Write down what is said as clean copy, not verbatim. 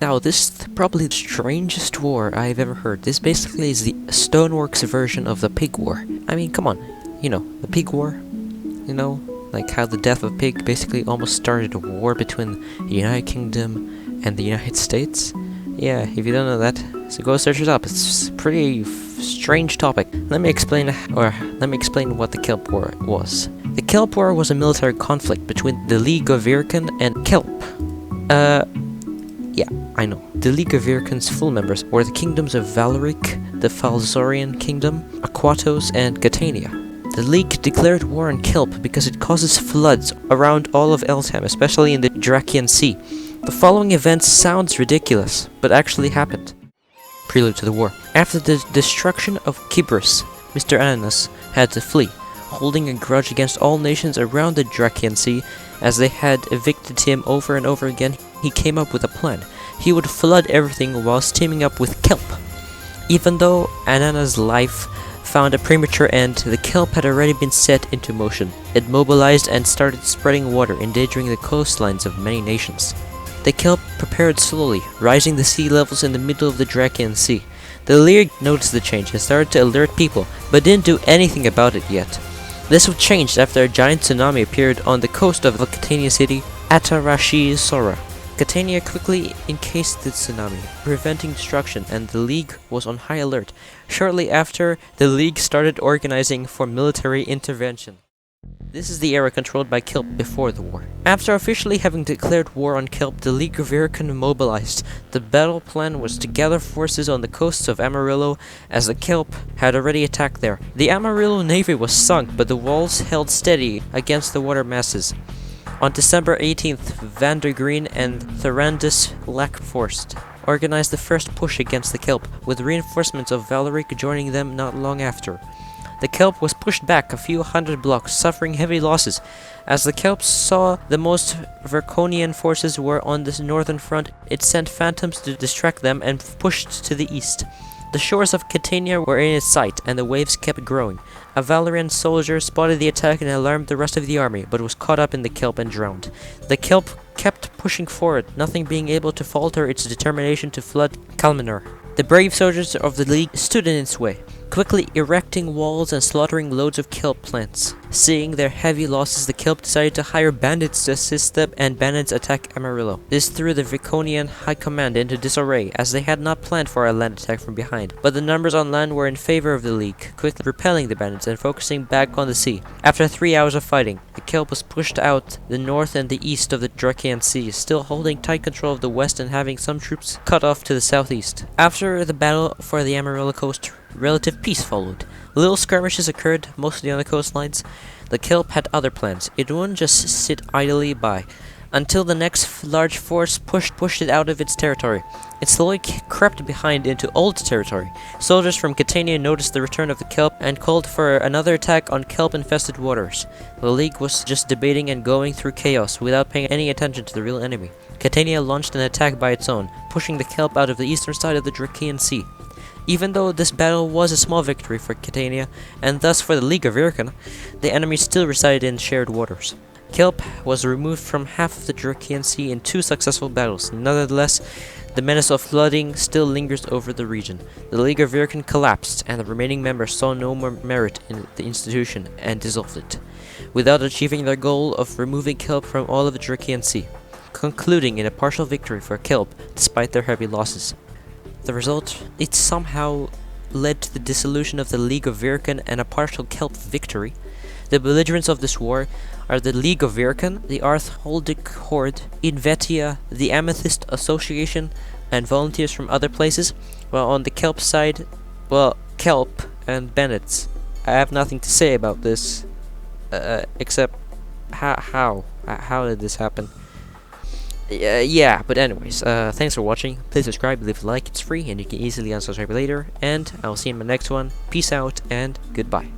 Now, this is probably the strangest war I've ever heard. This basically is the Stoneworks version of the Pig War. I mean, come on. You know, the Pig War. You know, like how the death of a pig basically almost started a war between the United Kingdom and the United States. Yeah, if you don't know that, so go search it up. It's a pretty strange topic. Let me explain what the Kelp War was. The Kelp War was a military conflict between the League of Virken and Kelp. Yeah, I know. The League of Virken's full members were the kingdoms of Valeric, the Falzorian Kingdom, Aquatos, and Catania. The League declared war on Kelp because it causes floods around all of Elsham, especially in the Drakian Sea. The following event sounds ridiculous, but actually happened. Prelude to the war. After the destruction of Kybris, Mr. Ananas had to flee, holding a grudge against all nations around the Drakian Sea, as they had evicted him over and over again. He came up with a plan. He would flood everything whilst teaming up with Kelp. Even though Ananas' life found a premature end, the Kelp had already been set into motion. It mobilized and started spreading water, endangering the coastlines of many nations. The Kelp prepared slowly, rising the sea levels in the middle of the Drakian Sea. The League noticed the change and started to alert people, but didn't do anything about it yet. This was changed after a giant tsunami appeared on the coast of the Catania city, Atarashi Sora. Catania quickly encased the tsunami, preventing destruction, and the League was on high alert. Shortly after, the League started organizing for military intervention. This is the era controlled by Kelp before the war. After officially having declared war on Kelp, the League of Virken mobilized. The battle plan was to gather forces on the coasts of Amarillo, as the Kelp had already attacked there. The Amarillo navy was sunk, but the walls held steady against the water masses. On December 18th, Van der Green and Thorandus Lackforst organized the first push against the Kelp, with reinforcements of Valeric joining them not long after. The Kelp was pushed back a few hundred blocks, suffering heavy losses. As the Kelp saw the most Verconian forces were on the northern front, it sent phantoms to distract them and pushed to the east. The shores of Catania were in its sight, and the waves kept growing. A Valerian soldier spotted the attack and alarmed the rest of the army, but was caught up in the Kelp and drowned. The Kelp kept pushing forward, nothing being able to falter its determination to flood Kalmanar. The brave soldiers of the League stood in its way, quickly erecting walls and slaughtering loads of Kelp plants. Seeing their heavy losses, the Kelp decided to hire bandits to assist them, and bandits attacked Amarillo. This threw the Viconian high command into disarray, as they had not planned for a land attack from behind. But the numbers on land were in favor of the League, quickly repelling the bandits and focusing back on the sea. After 3 hours of fighting, the Kelp was pushed out the north and the east of the Drakian Sea, still holding tight control of the west and having some troops cut off to the southeast. After the battle for the Amarillo coast, relative peace followed. Little skirmishes occurred, mostly on the coastlines. The Kelp had other plans. It wouldn't just sit idly by until the next large force pushed it out of its territory. It slowly crept behind into old territory. Soldiers from Catania noticed the return of the Kelp and called for another attack on Kelp-infested waters. The League was just debating and going through chaos without paying any attention to the real enemy. Catania launched an attack by its own, pushing the Kelp out of the eastern side of the Drakian Sea. Even though this battle was a small victory for Catania, and thus for the League of Virken, the enemy still resided in shared waters. Kelp was removed from half of the Drakian Sea in 2 successful battles. Nonetheless, the menace of flooding still lingers over the region. The League of Virken collapsed, and the remaining members saw no more merit in the institution and dissolved it, without achieving their goal of removing Kelp from all of the Drakian Sea, concluding in a partial victory for Kelp despite their heavy losses. The result, it somehow led to the dissolution of the League of Virken and a partial Kelp victory. The belligerents of this war are the League of Virken, the Artholdic Horde, Invetia, the Amethyst Association, and volunteers from other places, while on the Kelp side, well, Kelp and bandits. I have nothing to say about this, except how did this happen? Yeah, but anyways, thanks for watching. Please subscribe, leave a like, it's free, and you can easily unsubscribe later, and I'll see you in my next one. Peace out, and goodbye.